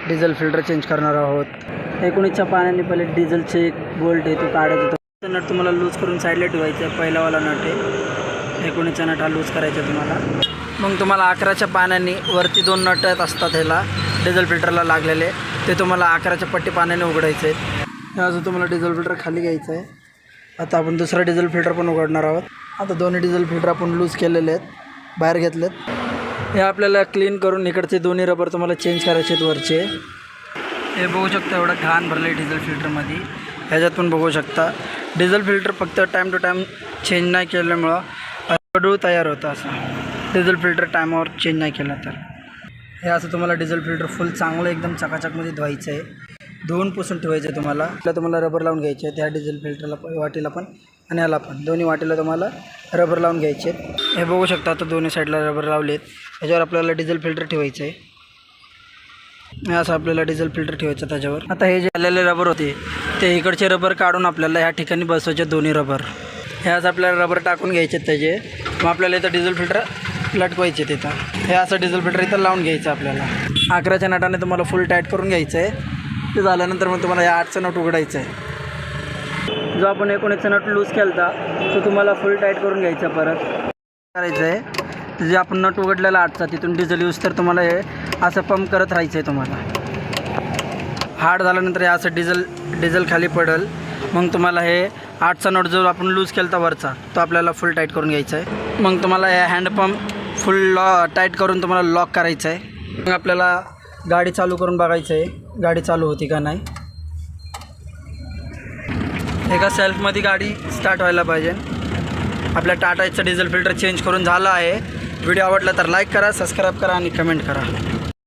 Diesel filter change करणार आहोत. 19च्या पाण्याने पहिले डिझेलचे एक बोल्ट आहे तो काढायचा. तो नट तुम्हाला लूज करून साईडला ठेवायचा आहे. पहिलावाला नट आहे. 19चा नट हा लूज करायचा तुम्हाला. मग तुम्हाला 11च्या पाण्याने वरती 2 नट असतात ह्याला डिझेल फिल्टरला लागलेले, ते तुम्हाला 11च्या पट्टी पाण्याने उघडायचे आहेत. अजून तुम्हाला डिझेल फिल्टर खाली घ्यायचं आहे. आता आपण दुसरा डिझेल फिल्टर पण उघडणार आहोत. आता दोन्ही डिझेल फिल्टर आपण लूज केलेले आहेत, बाहेर घेतलेत. हे आपल्याला क्लीन करून इकडचे दोन्ही रबर तुम्हाला चेंज करायचे आहेत वरचे. हे बघू शकता एवढं घाण भरलं आहे डिझेल फिल्टरमध्ये. ह्याच्यात पण बघू शकता डिझेल फिल्टर फक्त टाईम टू टाईम चेंज नाही केल्यामुळं गडूळ तयार होतं. असं डिझेल फिल्टर टायमावर चेंज नाही केला तर हे असं तुम्हाला डिझेल फिल्टर फुल चांगलं एकदम चकाचकमध्ये धुवायचं आहे. धुवून पुसून ठेवायचं आहे तुम्हाला रबर लावून घ्यायचे आहे. त्या डिझेल फिल्टरला वाटीला पण आणि याला पण दोन्ही वाटीला तुम्हाला रबर लावून घ्यायचे आहेत. हे बघू शकता आता दोन्ही साईडला रबर लावलेत. ह्याच्यावर आपल्याला डिझेल फिल्टर ठेवायचं आहे. असं आपल्याला डिझेल फिल्टर ठेवायचं त्याच्यावर. आता हे जे आलेले रबर होते ते इकडचे रबर काढून आपल्याला ह्या ठिकाणी बसवायचे दोन्ही रबर. ह्याच आपल्याला रबर टाकून घ्यायचे त्याचे. मग आपल्याला इथं डिझेल फिल्टर लटकवायचे तिथं. हे असं डिझेल फिल्टर इथं लावून घ्यायचं आपल्याला. 11च्या नटाने तुम्हाला फुल टाईट करून घ्यायचं आहे. ते झाल्यानंतर मग तुम्हाला या 8चं नट उघडायचं आहे. जो आपण 19चा नट लूज केला होता तो तुम्हाला फुल टाईट करून घ्यायचा. परत करायचं आहे जे आपण नट उघडलेला 8चा तिथून डिझेल यूज तर तुम्हाला हे असं पंप करत राहायचं आहे. तुम्हाला हार्ड झाल्यानंतर हे असं डिझेल खाली पडेल. मग तुम्हाला हे 8चा नट जो आपण लूज केला होता वरचा तो आपल्याला फुल टाईट करून घ्यायचा आहे. मग तुम्हाला हे हँडपंप फुल टाईट करून तुम्हाला लॉक करायचं आहे. मग आपल्याला गाडी चालू करून बघायचं आहे गाडी चालू होती का नाही. एका सेल्फमध्ये गाडी स्टार्ट व्हायला पाहिजे. आपल्या टाटाचं डिझेल फिल्टर चेंज करून झालं आहे. व्हिडिओ आवडला तर लाईक करा, सबस्क्राईब करा आणि कमेंट करा.